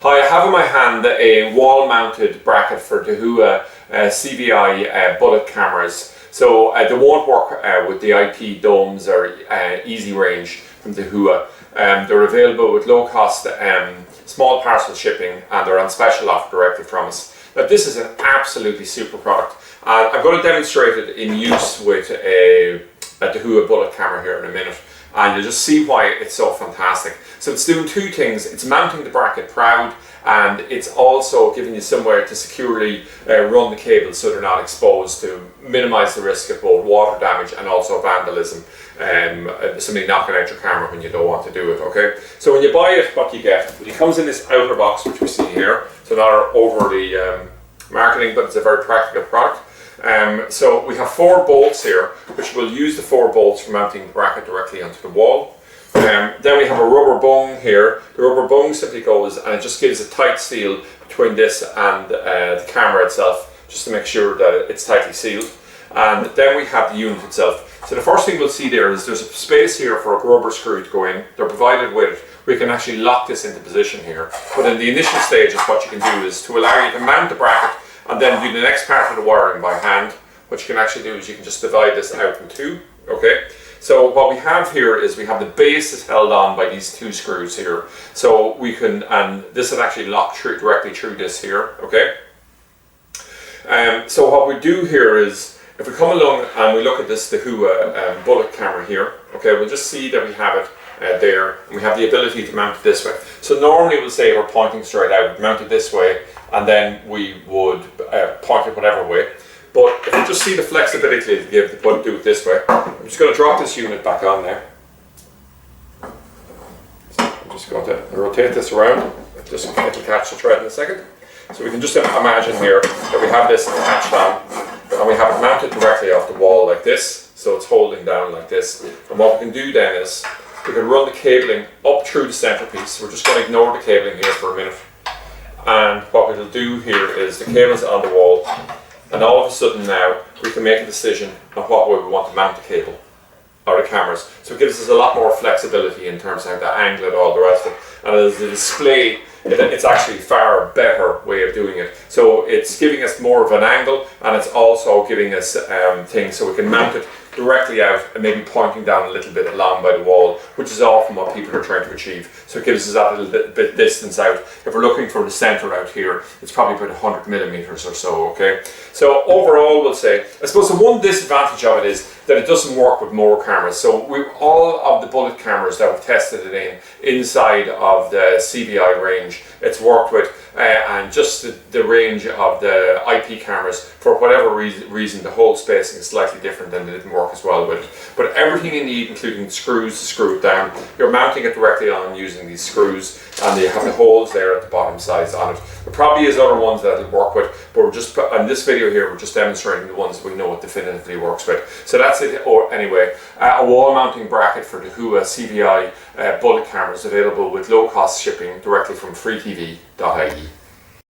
Hi, I have in my hand a wall-mounted bracket for Dahua CVI bullet cameras. So they won't work with the IP domes or easy range from Dahua. They're available with low-cost small parcel shipping, and they're on special offer directly from us. Now this is an absolutely super product. I'm going to demonstrate it in use with a Dahua bullet camera here in a minute, and you'll just see why it's so fantastic. So it's doing two things. It's mounting the bracket proud, and it's also giving you somewhere to securely run the cables so they're not exposed, to minimize the risk of both water damage and also vandalism, somebody knocking out your camera when you don't want to do it. Okay, so when you buy it, what you get, it comes in this outer box which we see here. So not overly marketing, but it's a very practical product. So we have 4 bolts here, which will use the 4 bolts for mounting the bracket directly onto the wall. Then we have a rubber bung here. The rubber bung simply goes, and it just gives a tight seal between this and the camera itself, just to make sure that it's tightly sealed. And then we have the unit itself. So the first thing we'll see there is there's a space here for a rubber screw to go in. They're provided with it. We can actually lock this into position here. But in the initial stages, what you can do is to allow you to mount the bracket and then do the next part of the wiring by hand. What you can actually do is you can just divide this out in 2. Okay. So what we have here is we have the base is held on by these 2 screws here. So we can, and this will actually lock directly through this here, okay? So what we do here is, if we come along and we look at this Dahua bullet camera here, okay, we'll just see that we have it there, and we have the ability to mount it this way. So normally we'll say we're pointing straight out, mount it this way, and then we would point it whatever way. But if you just see the flexibility to give, do it this way. I'm just going to drop this unit back on there. So I'm just going to rotate this around, just it'll catch the thread in a second. So we can just imagine here that we have this attached on, and we have it mounted directly off the wall like this, so it's holding down like this. And what we can do then is we can run the cabling up through the centerpiece. We're just going to ignore the cabling here for a minute. And what we'll do here is the cable's on the wall. And all of a sudden now, we can make a decision on what way we want to mount the cable or the cameras. So it gives us a lot more flexibility in terms of how to angle it, all the rest of it. And as the display, it's actually a far better way of doing it. So it's giving us more of an angle, and it's also giving us things so we can mount it directly out and maybe pointing down a little bit along by the wall, which is often what people are trying to achieve. So it gives us that little bit distance out. If we're looking for the center out here, it's probably about 100 millimeters or so, okay? So overall, we'll say, I suppose the one disadvantage of it is that it doesn't work with more cameras. So all of the bullet cameras that we've tested it inside of the CVI range, it's worked with, and just the range of the IP cameras, for whatever reason, the whole spacing is slightly different and it didn't work as well with it. But everything you need, including screws to screw it down, you're mounting it directly on using these screws, and you have the holes there at the bottom sides on it. There probably is other ones that it'll work with, but we're just, on this video here, we're just demonstrating the ones we know it definitively works with. So that's it. Or anyway, a wall mounting bracket for the Dahua CVI bullet cameras, available with low cost shipping directly from freetv.ie.